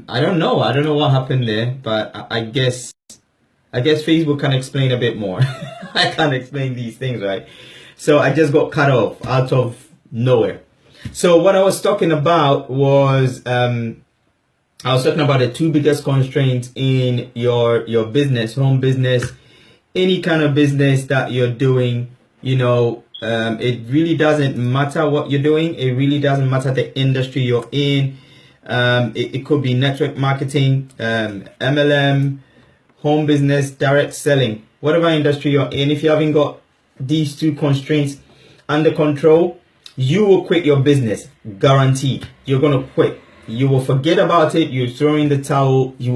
I don't know. I don't know what happened there, but I guess Facebook can explain a bit more. I can't explain these things, right? So I just got cut off out of nowhere. So what I was talking about was I was talking about the two biggest constraints in your business, home business, any kind of business that you're doing. It really doesn't matter what you're doing. It really doesn't matter the industry you're in. It could be network marketing, MLM, home business, direct selling, whatever industry you're in. If you haven't got these two constraints under control, you will quit your business. Guaranteed. You're gonna quit. You will forget about it. You throw in the towel. You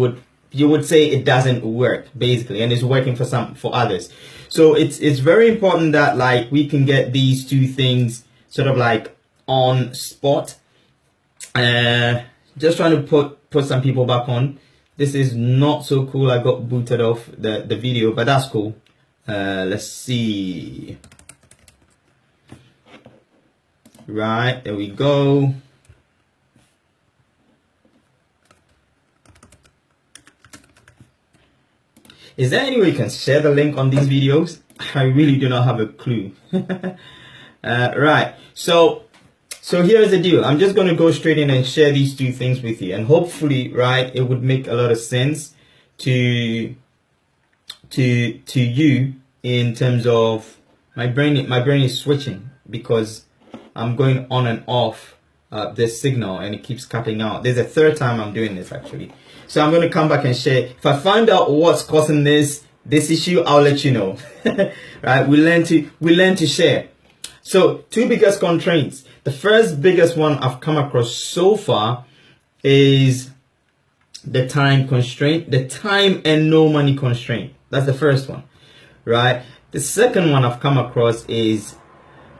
would say it doesn't work, basically, and it's working for others. So it's very important that like we can get these two things sort of like on spot. Just trying to put some people back on. This is not so cool. I got booted off the video, but that's cool. Let's see. Right, there we go. Is there any way you can share the link on these videos? I really do not have a clue. Right, so here's the deal. I'm just going to go straight in and share these two things with you, and hopefully, right, it would make a lot of sense to you in terms of my brain is switching because I'm going on and off this signal and it keeps cutting out. There's a third time I'm doing this actually. So I'm going to come back and share. If I find out what's causing this issue, I'll let you know. Right? We learn to share. So two biggest constraints. The first biggest one I've come across so far is the time constraint, the time and no money constraint. That's the first one, right? The second one I've come across is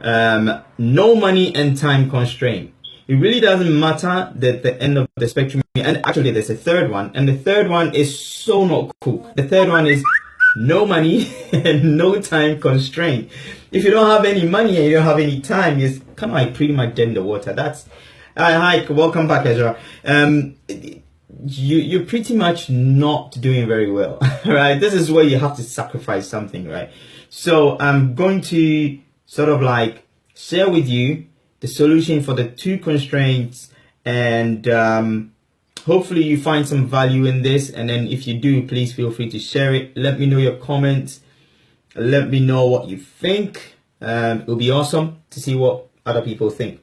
no money and time constraint. It really doesn't matter at the end of the spectrum. And actually, there's a third one, and the third one is so not cool. The third one is no money and no time constraint. If you don't have any money and you don't have any time, it's kind of like pretty much dead in the water. That's hi, welcome back, Ezra. You're pretty much not doing very well, right? This is where you have to sacrifice something, right? So I'm going to sort of like share with you the solution for the two constraints, and hopefully you find some value in this. And then if you do, please feel free to share it. Let me know your comments. Let me know what you think. It'll be awesome to see what other people think.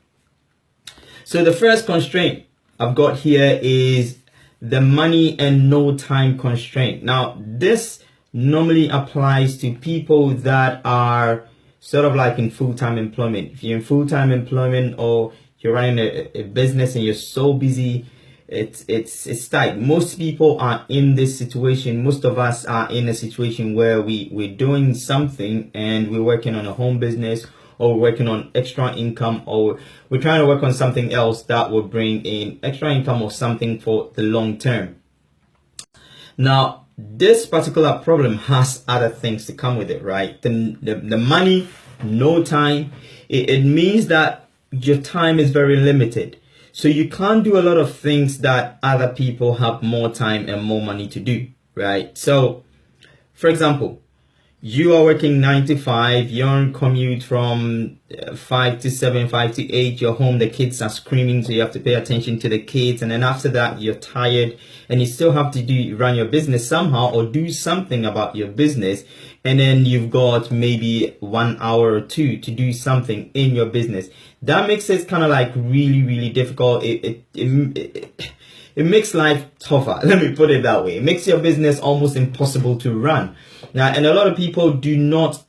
So the first constraint I've got here is the money and no time constraint. Now, this normally applies to people that are sort of like in full-time employment. If you're in full-time employment or you're running a business and you're so busy, it's tight. Most people are in this situation. Most of us are in a situation where we're doing something and we're working on a home business, or we're working on extra income, or we're trying to work on something else that will bring in extra income or something for the long term. Now, this particular problem has other things to come with it, right? The money, no time. It means that your time is very limited. So you can't do a lot of things that other people have more time and more money to do, right? So, for example, you are working 9 to 5, you're on commute from 5 to 7, 5 to 8, you're home, the kids are screaming, so you have to pay attention to the kids. And then after that, you're tired and you still have to run your business somehow or do something about your business. And then you've got maybe 1 hour or two to do something in your business. That makes it kind of like really, really difficult. It makes life tougher. Let me put it that way. It makes your business almost impossible to run. Now, and a lot of people do not,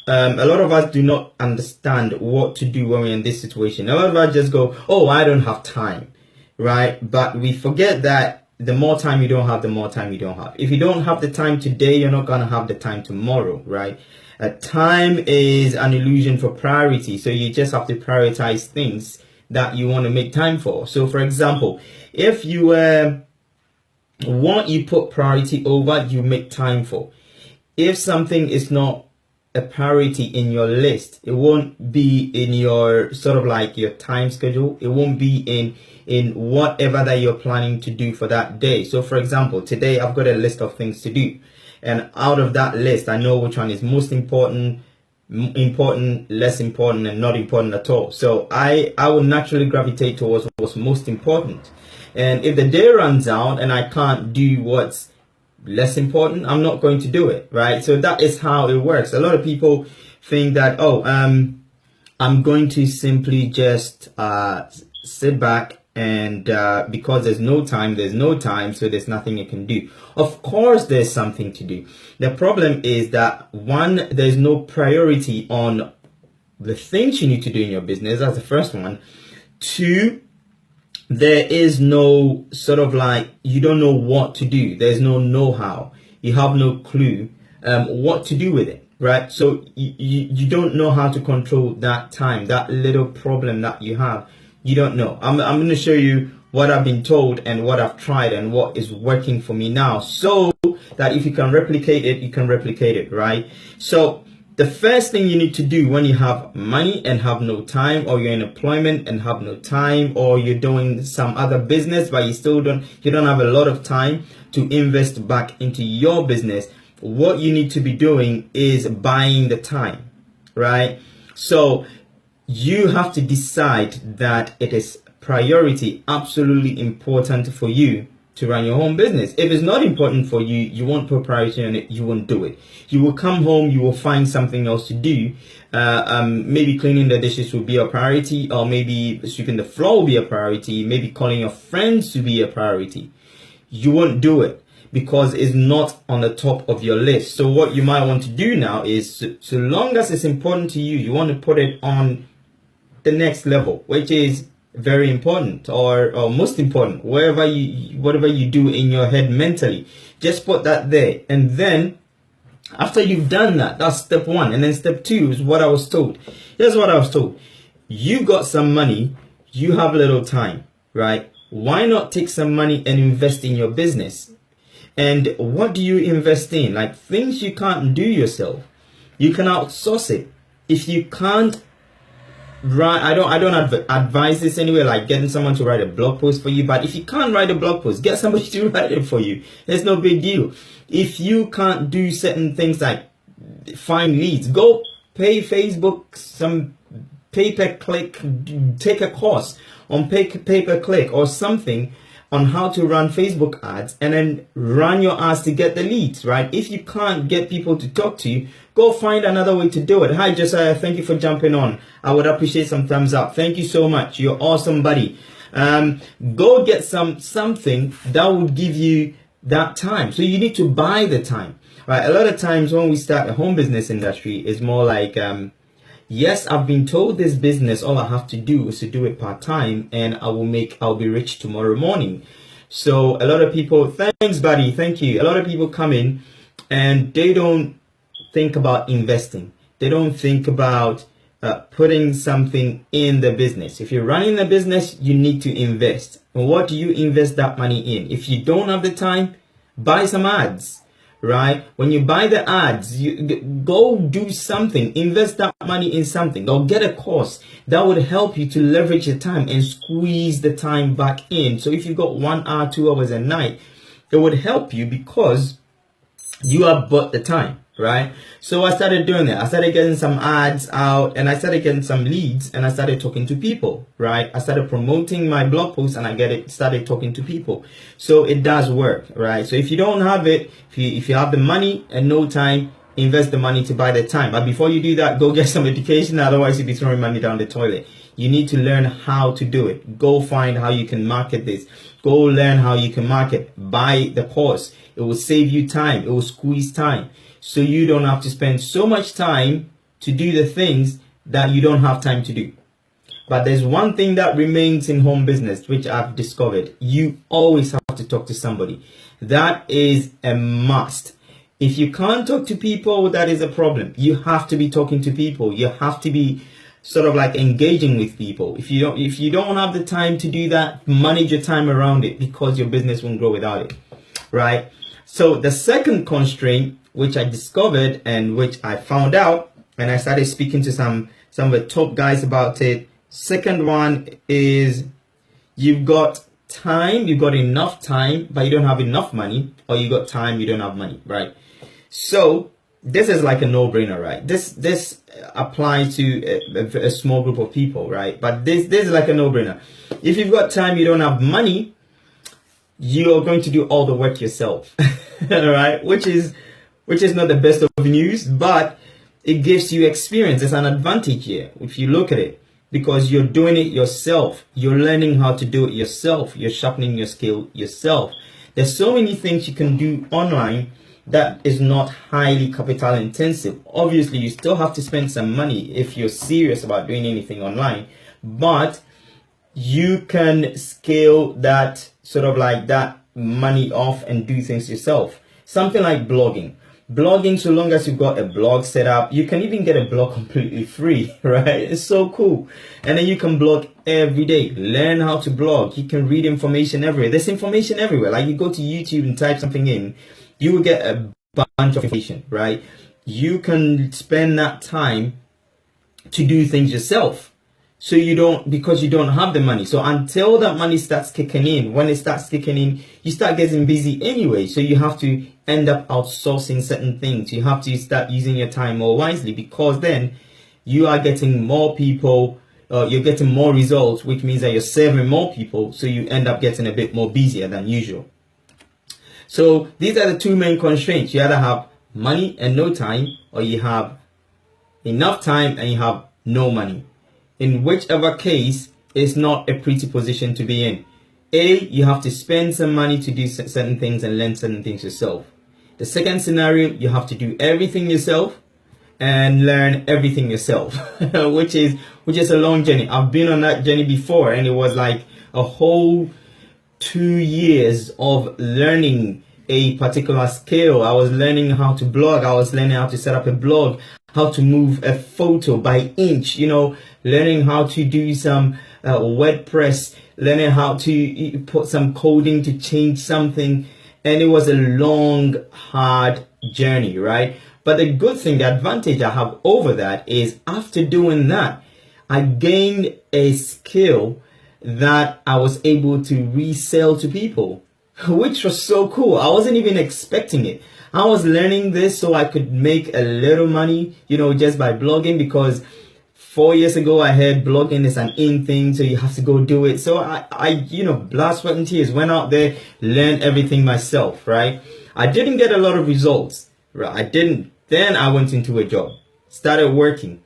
a lot of us do not understand what to do when we're in this situation. A lot of us just go, oh, I don't have time, right? But we forget that the more time you don't have, the more time you don't have. If you don't have the time today, you're not going to have the time tomorrow, right? Time is an illusion for priority. So you just have to prioritize things that you want to make time for. So for example, if you what you put priority over, you make time for. If something is not a priority in your list. It won't be in your sort of like your time schedule. It won't be in whatever that you're planning to do for that day. So for example, today I've got a list of things to do, and out of that list, I know which one is most important, less important, and not important at all. So I will naturally gravitate towards what's most important. And if the day runs out and I can't do what's less important, I'm not going to do it, right? So that is how it works. A lot of people think that, I'm going to simply just sit back and because there's no time, so there's nothing you can do. Of course there's something to do. The problem is that, one, there's no priority on the things you need to do in your business. That's the first one. Two, there is no sort of like, you don't know what to do. There's no know-how. You have no clue what to do with it, right? So you don't know how to control that time, that little problem that you have. You don't know. I'm going to show you what I've been told and what I've tried and what is working for me now, so that if you can replicate it, you can replicate it, right? So the first thing you need to do when you have money and have no time, or you're in employment and have no time, or you're doing some other business but you don't have a lot of time to invest back into your business, what you need to be doing is buying the time, right? So you have to decide that it is priority, absolutely important for you to run your home business. If it's not important for you, you won't put priority on it, you won't do it. You will come home, you will find something else to do. Maybe cleaning the dishes will be a priority, or maybe sweeping the floor will be a priority, maybe calling your friends to be a priority. You won't do it because it's not on the top of your list. So what you might want to do now is, so long as it's important to you, you want to put it on the next level, which is very important, or most important, whatever you do in your head mentally, just put that there. And then after you've done that, that's step one. And then step two is what I was told. Here's what I was told. You got some money, you have little time, right? Why not take some money and invest in your business? And what do you invest in? Like things you can't do yourself, you can outsource it. If you can't I don't advise this anyway, like getting someone to write a blog post for you. But if you can't write a blog post, get somebody to write it for you. It's no big deal. If you can't do certain things like find leads, go pay Facebook some pay-per-click, take a course on pay-per-click or something on how to run Facebook ads, and then run your ads to get the leads, right? If you can't get people to talk to you, go find another way to do it. Hi, Josiah. Thank you for jumping on. I would appreciate some thumbs up. Thank you so much. You're awesome, buddy. Go get something that would give you that time. So you need to buy the time, right? A lot of times when we start a home business industry, it's more like, yes, I've been told this business, all I have to do is to do it part-time and I'll be rich tomorrow morning. So a lot of people, thanks buddy, thank you. A lot of people come in and they don't think about investing. They don't think about putting something in the business. If you're running a business, you need to invest. And what do you invest that money in? If you don't have the time, buy some ads. Right? When you buy the ads, you go do something, invest that money in something, or get a course that would help you to leverage your time and squeeze the time back in. So if you got 1 hour, 2 hours a night, it would help you because you have bought the time, right? So I started doing that. I started getting some ads out and I started getting some leads and I started talking to people, right? I started promoting my blog posts and started talking to people. So it does work, right? So if you don't have it, if you have the money and no time, invest the money to buy the time. But before you do that, go get some education. Otherwise you'll be throwing money down the toilet. You need to learn how to do it. Go find how you can market this. Go learn how you can market. Buy the course. It will save you time. It will squeeze time. So you don't have to spend so much time to do the things that you don't have time to do. But there's one thing that remains in home business, which I've discovered. You always have to talk to somebody. That is a must. If you can't talk to people, that is a problem. You have to be talking to people. You have to be sort of like engaging with people. If you don't have the time to do that, manage your time around it because your business won't grow without it, right? So the second constraint which I discovered and which I found out, and I started speaking to some of the top guys about it. Second one is you've got time, you've got enough time, but you don't have enough money, or you got time, you don't have money, right? So this is like a no-brainer, right? This applies to a small group of people, right? But this is like a no-brainer. If you've got time, you don't have money, you're going to do all the work yourself, all right? Which is not the best of news, but it gives you experience. It's an advantage here if you look at it, because you're doing it yourself. You're learning how to do it yourself. You're sharpening your skill yourself. There's so many things you can do online that is not highly capital intensive. Obviously, you still have to spend some money if you're serious about doing anything online, but you can scale that sort of like that money off and do things yourself. Something like blogging. Blogging, so long as you've got a blog set up, you can even get a blog completely free, right? It's so cool. And then you can blog every day. Learn how to blog. You can read information everywhere. There's information everywhere. Like you go to YouTube and type something in, you will get a bunch of information, right? You can spend that time to do things yourself. So because you don't have the money. So until that money starts kicking in, when it starts kicking in, you start getting busy anyway. So you have to end up outsourcing certain things. You have to start using your time more wisely, because then you are getting more people, you're getting more results, which means that you're serving more people. So you end up getting a bit more busier than usual. So these are the two main constraints. You either have money and no time, or you have enough time and you have no money. In whichever case, it's not a pretty position to be in. You have to spend some money to do certain things and learn certain things yourself. The second scenario, you have to do everything yourself and learn everything yourself, which is a long journey. I've been on that journey before, and it was like a whole 2 years of learning a particular skill. I was learning how to blog. I was learning how to set up a blog, how to move a photo by inch, learning how to do some WordPress, learning how to put some coding to change something. And it was a long, hard journey, right? But the good thing, the advantage I have over that is after doing that, I gained a skill that I was able to resell to people, which was so cool. I wasn't even expecting it. I was learning this so I could make a little money, just by blogging, because 4 years ago I heard blogging is an in thing, so you have to go do it. So I blood, sweat and tears, went out there, learned everything myself, right? I didn't get a lot of results, right? I didn't. Then I went into a job, started working.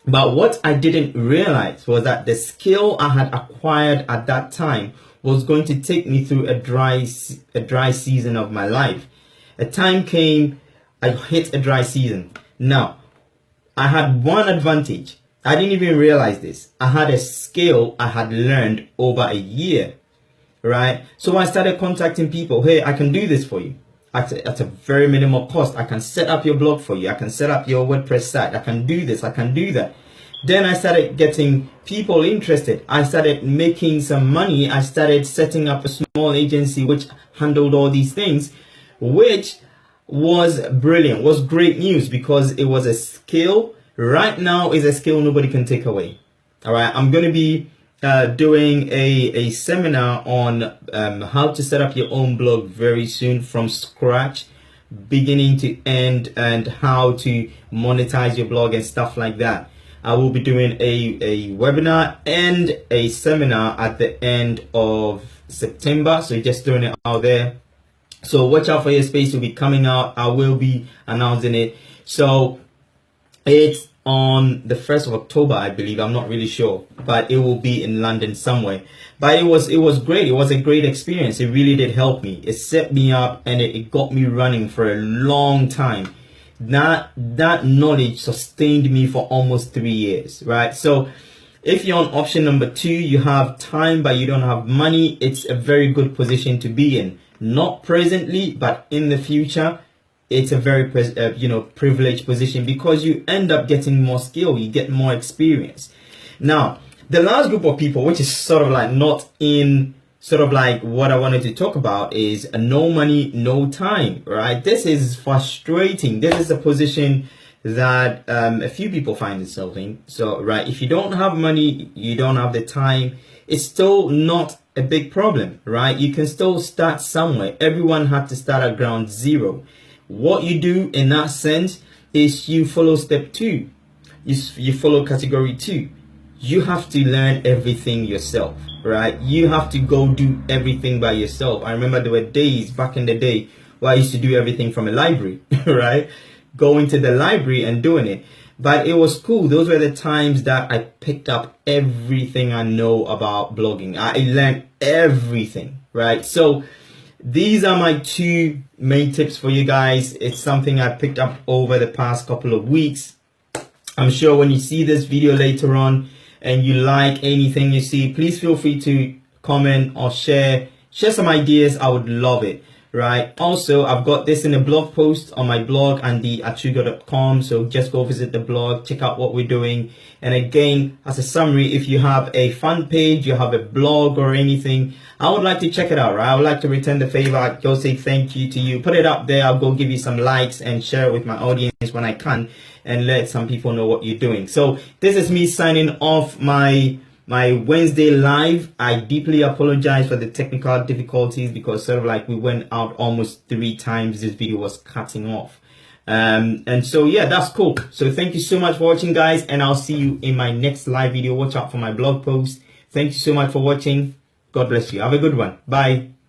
But what I didn't realize was that the skill I had acquired at that time was going to take me through a dry season of my life. A time came, I hit a dry season. Now, I had one advantage. I didn't even realize this. I had a skill I had learned over a year, right? So I started contacting people. Hey, I can do this for you at a very minimal cost. I can set up your blog for you. I can set up your WordPress site. I can do this. I can do that. Then I started getting people interested. I started making some money. I started setting up a small agency which handled all these things, which was brilliant, was great news, because it was a skill. Right now is a skill nobody can take away. All right, I'm going to be doing a seminar on how to set up your own blog very soon from scratch, beginning to end, and how to monetize your blog and stuff like that. I will be doing a webinar and a seminar at the end of September, so just throwing it out there. So watch out for your space. Will be coming out. I will be announcing it. So it's on the 1st of October, I believe. I'm not really sure, but it will be in London somewhere. But it was great. It was a great experience. It really did help me. It set me up, and it got me running for a long time. That knowledge sustained me for almost 3 years, right? So if you're on option number 2, you have time but you don't have money, it's a very good position to be in. Not presently, but in the future, it's a very privileged position, because you end up getting more skill, you get more experience. Now, the last group of people, which is sort of like not in sort of like what I wanted to talk about is no money, no time, right? This is frustrating. This is a position that a few people find themselves in. So, right, if you don't have money, you don't have the time, it's still not a big problem, right? You can still start somewhere. Everyone had to start at ground zero. What you do in that sense is you follow step 2. You follow category 2. You have to learn everything yourself, right? You have to go do everything by yourself. I remember there were days back in the day where I used to do everything from a library, right? Going to the library and doing it. But it was cool. Those were the times that I picked up everything I know about blogging. I learned everything, right? So these are my 2 main tips for you guys. It's something I picked up over the past couple of weeks. I'm sure when you see this video later on and you like anything you see, please feel free to comment or share some ideas. I would love it, right? Also, I've got this in a blog post on my blog and the acheive.com, so just go visit the blog, check out what we're doing. And again, as a summary, if you have a fan page, you have a blog or anything, I would like to check it out, right? I would like to return the favor. I'd go say thank you to you. Put it up there. I'll go give you some likes and share it with my audience when I can and let some people know what you're doing. So this is me signing off my Wednesday live. I deeply apologize for the technical difficulties because sort of like we went out almost 3 times. This video was cutting off. And so yeah, that's cool. So thank you so much for watching, guys, and I'll see you in my next live video. Watch out for my blog post. Thank you so much for watching. God bless you. Have a good one. Bye.